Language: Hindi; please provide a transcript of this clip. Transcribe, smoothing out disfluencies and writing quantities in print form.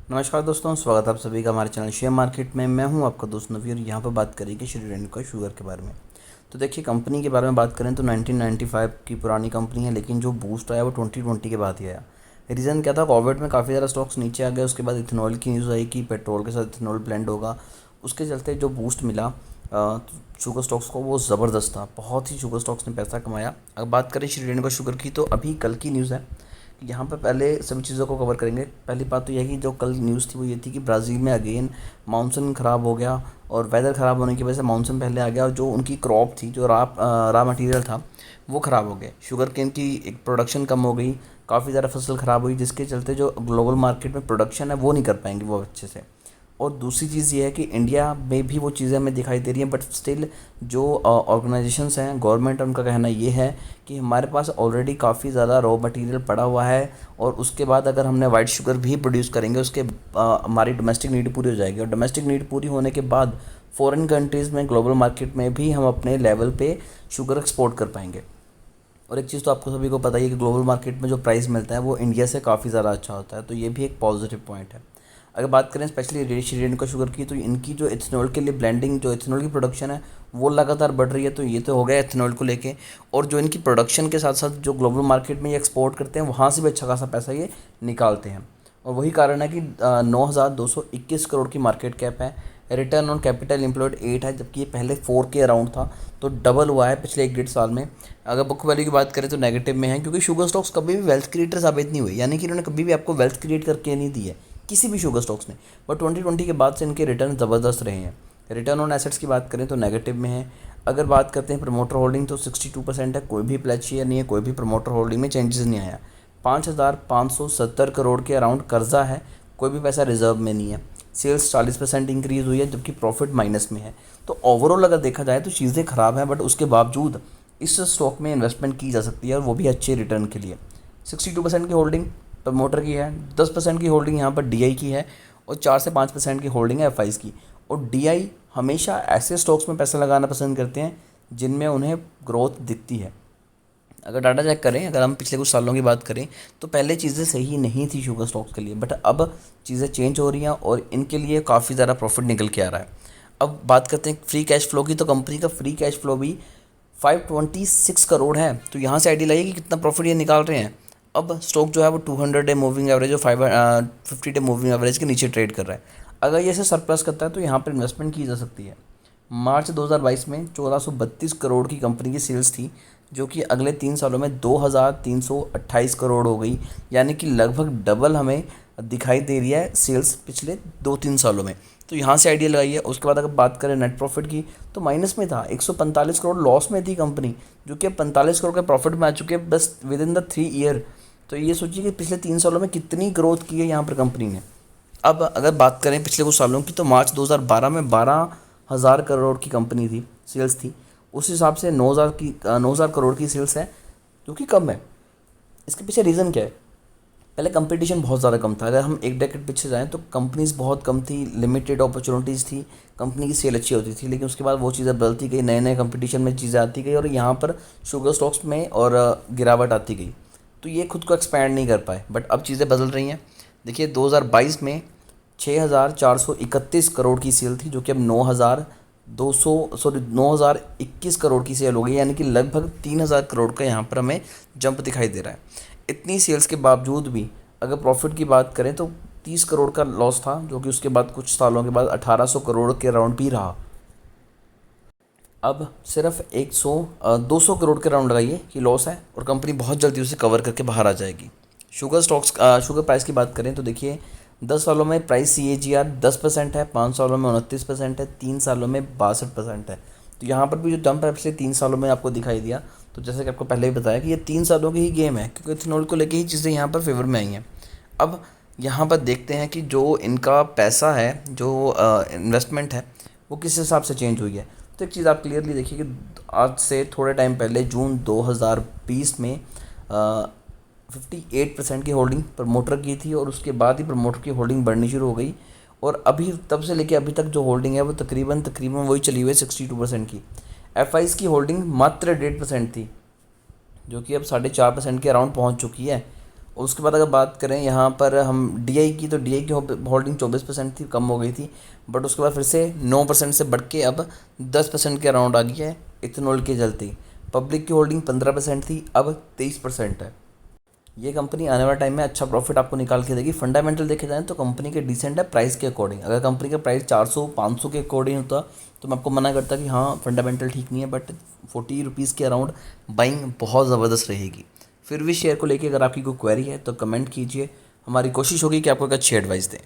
नमस्कार दोस्तों, स्वागत है आप सभी का हमारे चैनल शेयर मार्केट में। मैं हूं आपका दोस्त नवीर। यहाँ पर बात करेंगे श्री रेणुका शुगर के बारे में। तो देखिए, कंपनी के बारे में बात करें तो 1995 की पुरानी कंपनी है, लेकिन जो बूस्ट आया वो 2020 के बाद ही आया। रीज़न क्या था? कोविड में काफ़ी ज़्यादा स्टॉक्स नीचे आ गए। उसके बाद इथेनॉल की न्यूज़ आई कि पेट्रोल के साथ इथेनॉल ब्लेंड होगा। उसके चलते जो बूस्ट मिला शुगर स्टॉक्स को, वो ज़बरदस्त था। बहुत ही शुगर स्टॉक्स ने पैसा कमाया। अगर बात करें श्री रेणुका शुगर की, तो अभी कल की न्यूज़ है। यहाँ पर पहले सभी चीज़ों को कवर करेंगे। पहली बात तो यह है कि जो कल न्यूज़ थी वो ये थी कि ब्राज़ील में अगेन मानसून ख़राब हो गया, और वेदर ख़राब होने की वजह से मानसून पहले आ गया, और जो उनकी क्रॉप थी, जो रा मटेरियल था, वो ख़राब हो गया। शुगर केन की एक प्रोडक्शन कम हो गई, काफ़ी ज़्यादा फसल ख़राब हुई, जिसके चलते जो ग्लोबल मार्केट में प्रोडक्शन है वो नहीं कर पाएंगे वो अच्छे से। और दूसरी चीज़ ये है कि इंडिया में भी वो चीज़ें हमें दिखाई दे रही हैं, बट स्टिल जो ऑर्गेनाइजेशंस हैं, गवर्नमेंट, उनका कहना ये है कि हमारे पास ऑलरेडी काफ़ी ज़्यादा रॉ मटेरियल पड़ा हुआ है, और उसके बाद अगर हमने वाइट शुगर भी प्रोड्यूस करेंगे, उसके हमारी डोमेस्टिक नीड पूरी हो जाएगी, और डोमेस्टिक नीड पूरी होने के बाद फ़ॉरेन कंट्रीज़ में, ग्लोबल मार्केट में भी हम अपने लेवल पे शुगर एक्सपोर्ट कर पाएंगे। और एक चीज़ तो आपको सभी को पता ही है कि ग्लोबल मार्केट में जो प्राइस मिलता है वो इंडिया से काफ़ी ज़्यादा अच्छा होता है, तो ये भी एक पॉजिटिव पॉइंट है। अगर बात करें स्पेशली श्री रेणुका शुगर की, तो इनकी जो इथेनॉल के लिए ब्लेंडिंग, जो इथेनॉल की प्रोडक्शन है वो लगातार बढ़ रही है। तो ये तो हो गया इथेनॉल को लेके, और जो इनकी प्रोडक्शन के साथ साथ जो ग्लोबल मार्केट में ये एक्सपोर्ट करते हैं, वहाँ से भी अच्छा खासा पैसा ये निकालते हैं। और वही कारण है कि 9,221 करोड़ की मार्केट कैप है। रिटर्न ऑन कैपिटल एम्प्लॉयड 8 है, जबकि ये पहले 4 के अराउंड था, तो डबल हुआ है पिछले 1 डेढ़ साल में। अगर बुक वैल्यू की बात करें तो नेगेटिव में है, क्योंकि शुगर स्टॉक्स कभी भी वेल्थ क्रिएटर साबित नहीं हुए, यानी कि इन्होंने कभी भी आपको वेल्थ क्रिएट करके नहीं दी है किसी भी शुगर स्टॉक्स ने। बट 2020 के बाद से इनके रिटर्न ज़बरदस्त रहे हैं। रिटर्न ऑन एसेट्स की बात करें तो नेगेटिव में है। अगर बात करते हैं प्रमोटर होल्डिंग, तो 62% है। कोई भी प्लेज शेयर नहीं है, कोई भी प्रमोटर होल्डिंग में चेंजेस नहीं आया। 5,570 करोड़ के अराउंड कर्जा है, कोई भी पैसा रिजर्व में नहीं है। सेल्स 40% इंक्रीज़ हुई है, जबकि प्रॉफिट माइनस में है। तो ओवरऑल अगर देखा जाए तो चीज़ें ख़राब हैं, बट उसके बावजूद इस स्टॉक में इन्वेस्टमेंट की जा सकती है, और वो भी अच्छे रिटर्न के लिए। 62% की होल्डिंग प्रमोटर की है, 10% की होल्डिंग यहाँ पर डीआई की है, और 4 से 5% की होल्डिंग है एफआईज की। और डीआई हमेशा ऐसे स्टॉक्स में पैसा लगाना पसंद करते हैं जिनमें उन्हें ग्रोथ दिखती है। अगर डाटा चेक करें, अगर हम पिछले कुछ सालों की बात करें, तो पहले चीज़ें सही नहीं थी शुगर स्टॉक्स के लिए, बट अब चीज़ें चेंज हो रही हैं और इनके लिए काफ़ी ज़्यादा प्रॉफिट निकल के आ रहा है। अब बात करते हैं फ्री कैश फ्लो की, तो कंपनी का फ्री कैश फ्लो भी 526 करोड़ है। तो यहाँ से आइडिया लाइए कि कितना प्रॉफिट ये निकाल रहे हैं। अब स्टॉक जो है वो 200 डे मूविंग एवरेज और 50 डे मूविंग एवरेज के नीचे ट्रेड कर रहा है। अगर ये इसे सरप्लस करता है तो यहाँ पर इन्वेस्टमेंट की जा सकती है। मार्च 2022 में 1432 करोड़ की कंपनी की सेल्स थी, जो कि अगले 3 सालों में 2328 करोड़ हो गई, यानी कि लगभग डबल हमें दिखाई दे रही है सेल्स पिछले 2-3 सालों में। तो यहाँ से आइडिया लगाइए। उसके बाद अगर बात करें नेट प्रॉफिट की, तो माइनस में था, 145 करोड़ लॉस में थी कंपनी, जो कि अब 45 करोड़ के प्रॉफिट में आ चुके हैं बस विद इन द 3 ईयर। तो ये सोचिए कि पिछले 3 सालों में कितनी ग्रोथ की है यहाँ पर कंपनी ने। अब अगर बात करें पिछले कुछ सालों की, तो मार्च 2012 में 12,000 करोड़ की कंपनी थी, सेल्स थी। उस हिसाब से 9,000 करोड़ की सेल्स है, जो कि कम है। इसके पीछे रीज़न क्या है? पहले कंपटीशन बहुत ज़्यादा कम था। अगर हम एक डेकेड पीछे जाएँ तो कंपनीज़ बहुत कम थी, लिमिटेड अपॉर्चुनिटीज़ थी, कंपनी की सेल अच्छी होती थी। लेकिन उसके बाद वो चीज़ें बदलती गई, नए नए कंपटीशन में चीज़ें आती गई, और यहाँ पर शुगर स्टॉक्स में और गिरावट आती गई। तो ये खुद को एक्सपैंड नहीं कर पाए, बट अब चीज़ें बदल रही हैं। देखिए, 2022 में 6,431 करोड़ की सेल थी, जो कि अब 9,21 करोड़ की सेल हो गई, यानी कि लगभग 3,000 करोड़ का यहाँ पर हमें जंप दिखाई दे रहा है। इतनी सेल्स के बावजूद भी अगर प्रॉफिट की बात करें तो 30 करोड़ का लॉस था, जो कि उसके बाद कुछ सालों के बाद 1,800 करोड़ के राउंड भी रहा। अब सिर्फ 200 करोड़ के राउंड लगाइए कि लॉस है, और कंपनी बहुत जल्दी उसे कवर करके बाहर आ जाएगी। शुगर प्राइस की बात करें तो देखिए, 10 सालों में प्राइस CAGR 10% है, 5 सालों में 29% है, 3 सालों में 62% है। तो यहाँ पर भी जो जंप है पिछले 3 सालों में आपको दिखाई दिया। तो जैसे कि आपको पहले भी बताया कि ये 3 सालों की ही गेम है, क्योंकि इथेनॉल को लेके ही चीज़ें यहाँ पर फेवर में आई हैं। अब यहाँ पर देखते हैं कि जो इनका पैसा है, जो इन्वेस्टमेंट है, वो किस हिसाब से चेंज हुई है। तो एक चीज़ आप क्लियरली देखिए कि आज से थोड़े टाइम पहले जून 2020 में 58% की होल्डिंग प्रमोटर की थी, और उसके बाद ही प्रमोटर की होल्डिंग बढ़नी शुरू हो गई। और अभी तब से लेके अभी तक जो होल्डिंग है वो तकरीबन तकरीबन वही चली हुई है, 62% की। एफआईज़ की होल्डिंग मात्र 1.5% थी, जो कि अब 4.5% के अराउंड पहुंच चुकी है। उसके बाद अगर बात करें यहाँ पर हम DI की, तो DI की होल्डिंग 24% थी, कम हो गई थी, बट उसके बाद फिर से 9% से बढ़ के अब 10% के अराउंड आ गई है इथेनॉल के जलती। पब्लिक की होल्डिंग 15% थी, अब 23% है। ये कंपनी आने वाले टाइम में अच्छा प्रॉफिट आपको निकाल के देगी। फंडामेंटल देखे जाए तो कंपनी के डिसेंट है प्राइस के अकॉर्डिंग। अगर कंपनी का प्राइस 400-500 के अकॉर्डिंग होता तो मैं आपको मना करता कि हाँ फंडामेंटल ठीक नहीं है, बट 40 रुपीज़ के अराउंड बाइंग बहुत ज़बरदस्त रहेगी। फिर भी शेयर को लेके अगर आपकी कोई क्वेरी है तो कमेंट कीजिए, हमारी कोशिश होगी कि आपको एक अच्छी एडवाइस दें।